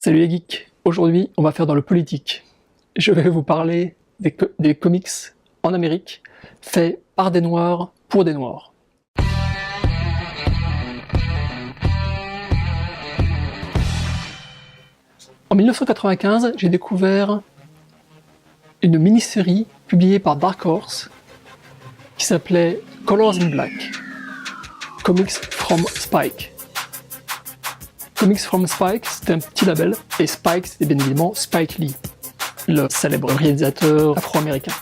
Salut les geeks, aujourd'hui on va faire dans le politique. Je vais vous parler des comics en Amérique, faits par des Noirs, pour des Noirs. En 1995, j'ai découvert une mini-série publiée par Dark Horse qui s'appelait Colors in Black, Comics from Spike. Comics from Spike, c'était un petit label, et Spike, c'était bien évidemment Spike Lee, le célèbre réalisateur afro-américain.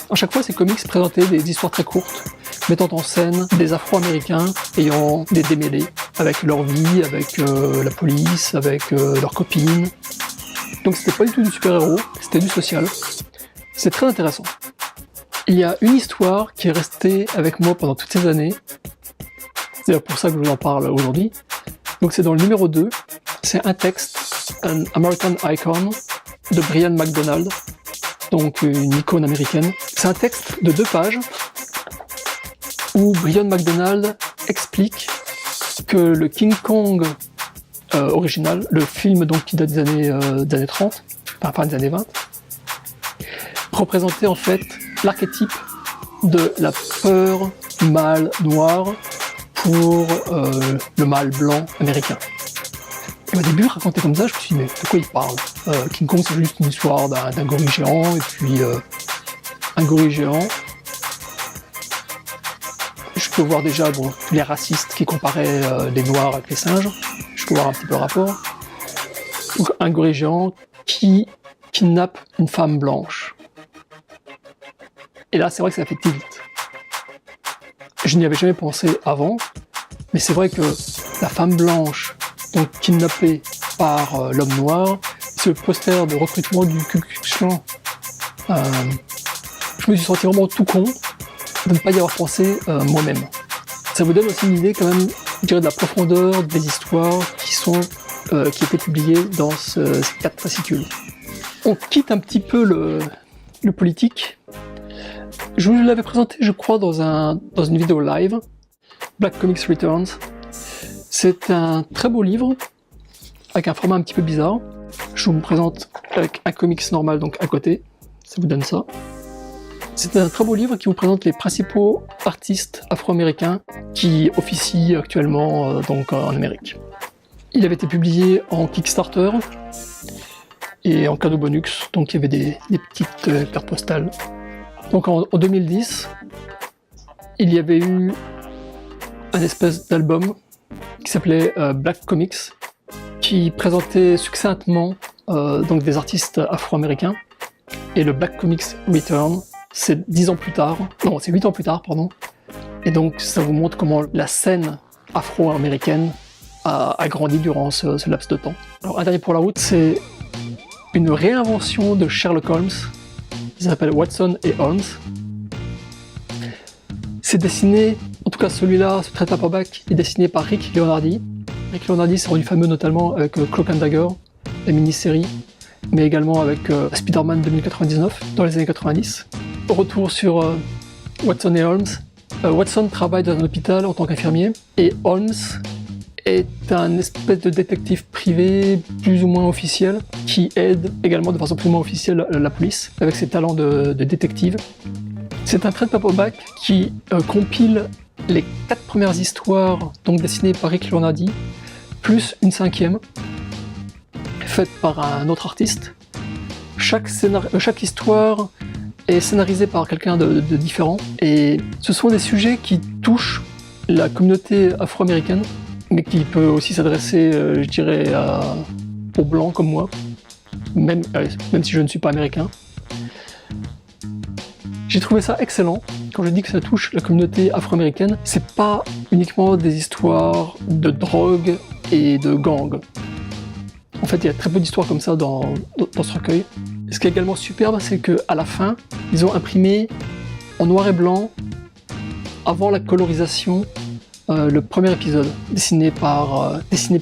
À chaque fois, ces comics présentaient des histoires très courtes, mettant en scène des afro-américains ayant des démêlés avec leur vie, avec la police, avec leurs copines. Donc c'était pas du tout du super-héros, c'était du social. C'est très intéressant. Il y a une histoire qui est restée avec moi pendant toutes ces années, c'est pour ça que je vous en parle aujourd'hui. Donc c'est dans le numéro 2, c'est un texte, un American Icon, de Brian McDonald, donc une icône américaine. C'est un texte de 2 pages, où Brian McDonald explique que le King Kong original, le film donc qui date des années 30, enfin des années 20, représentait en fait l'archétype de la peur du mâle noir pour le mâle blanc américain. Et au début, raconté comme ça, je me suis dit, mais de quoi il parle King Kong, c'est juste une histoire d'un gorille géant, et puis un gorille géant. Je peux voir déjà les racistes qui comparaient les noirs avec les singes, je peux voir un petit peu le rapport. Donc, un gorille géant qui kidnappe une femme blanche. Et là, c'est vrai que ça fait tilt. Je n'y avais jamais pensé avant, mais c'est vrai que la femme blanche, donc kidnappée par l'homme noir, c'est le poster de recrutement du Ku Klux Klan. Je me suis senti vraiment tout con de ne pas y avoir pensé moi-même. Ça vous donne aussi une idée quand même, je dirais, de la profondeur des histoires qui étaient publiées dans ces 4 fascicules. On quitte un petit peu le politique. Je vous l'avais présenté, je crois, dans une vidéo live, Black Comics Returns. C'est un très beau livre, avec un format un petit peu bizarre. Je vous présente avec un comics normal, donc à côté, ça vous donne ça. C'est un très beau livre qui vous présente les principaux artistes afro-américains qui officient actuellement donc en Amérique. Il avait été publié en Kickstarter et en cadeau bonus, donc il y avait des petites cartes postales. Donc en 2010, il y avait eu un espèce d'album qui s'appelait Black Comics, qui présentait succinctement donc des artistes afro-américains. Et le Black Comics Return, c'est 8 ans plus tard, pardon. Et donc ça vous montre comment la scène afro-américaine a grandi durant ce laps de temps. Alors un dernier pour la route, c'est une réinvention de Sherlock Holmes. Il s'appelle Watson et Holmes. C'est dessiné, en tout cas celui-là, ce trade paperback, est dessiné par Rick Leonardi. Rick Leonardi s'est rendu fameux notamment avec Cloak and Dagger, la mini-série, mais également avec Spider-Man 2099 dans les années 90. Retour sur Watson et Holmes. Watson travaille dans un hôpital en tant qu'infirmier, et Holmes est un espèce de détective privé plus ou moins officiel qui aide également de façon plus ou moins officielle la police avec ses talents de détective. C'est un trade paperback qui compile les 4 premières histoires donc dessinées par Rick Leonardi plus une 5e faite par un autre artiste. Chaque histoire est scénarisée par quelqu'un de différent, et ce sont des sujets qui touchent la communauté afro-américaine, mais qui peut aussi s'adresser, je dirais, aux blancs comme moi, même si je ne suis pas américain. J'ai trouvé ça excellent. Quand je dis que ça touche la communauté afro-américaine, c'est pas uniquement des histoires de drogue et de gangs. En fait, il y a très peu d'histoires comme ça dans ce recueil. Et ce qui est également superbe, c'est qu'à la fin, ils ont imprimé en noir et blanc, avant la colorisation, le premier épisode,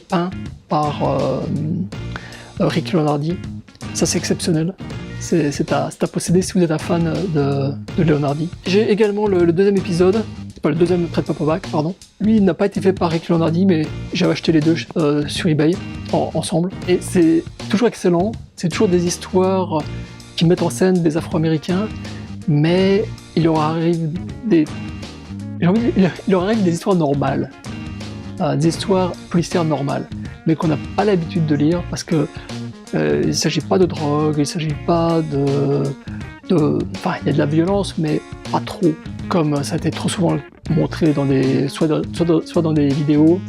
peint par Rick Leonardi. Ça, c'est exceptionnel. C'est à posséder si vous êtes un fan de Leonardi. J'ai également le 2e épisode, le deuxième Trade Paperback, pardon. Lui, il n'a pas été fait par Rick Leonardi, mais j'avais acheté les deux sur eBay ensemble. Et c'est toujours excellent. C'est toujours des histoires qui mettent en scène des Afro-Américains, mais il leur arrive des histoires normales, des histoires policières normales, mais qu'on n'a pas l'habitude de lire parce que il ne s'agit pas de drogue, il ne s'agit pas enfin, il y a de la violence, mais pas trop, comme ça a été trop souvent montré dans soit dans des vidéos,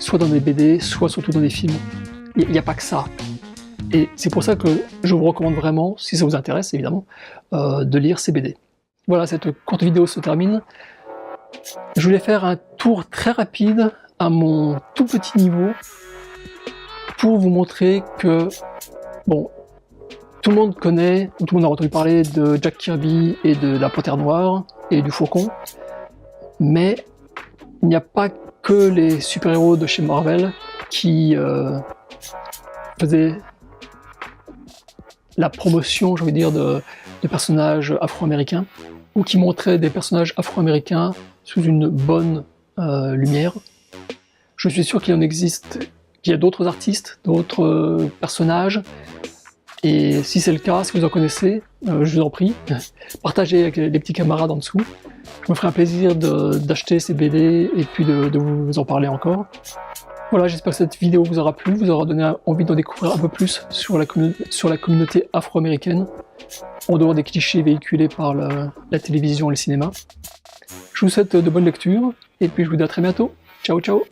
soit dans des BD, soit surtout dans des films. Il n'y a pas que ça. Et c'est pour ça que je vous recommande vraiment, si ça vous intéresse évidemment, de lire ces BD. Voilà, cette courte vidéo se termine. Je voulais faire un tour très rapide à mon tout petit niveau pour vous montrer que, bon, tout le monde connaît, tout le monde a entendu parler de Jack Kirby et de la Panthère Noire et du Faucon, mais il n'y a pas que les super-héros de chez Marvel qui faisaient la promotion, j'ai envie de dire, de personnages afro-américains, ou qui montraient des personnages afro-américains sous une bonne lumière. Je suis sûr qu'il en existe, qu'il y a d'autres artistes, d'autres personnages, et si c'est le cas, si vous en connaissez, je vous en prie, partagez avec les petits camarades en dessous. Je me ferai un plaisir d'acheter ces BD et puis de vous en parler encore. Voilà, j'espère que cette vidéo vous aura plu, vous aura donné envie d'en découvrir un peu plus sur la communauté afro-américaine, en dehors des clichés véhiculés par la télévision et le cinéma. Je vous souhaite de bonnes lectures, et puis je vous dis à très bientôt. Ciao, ciao!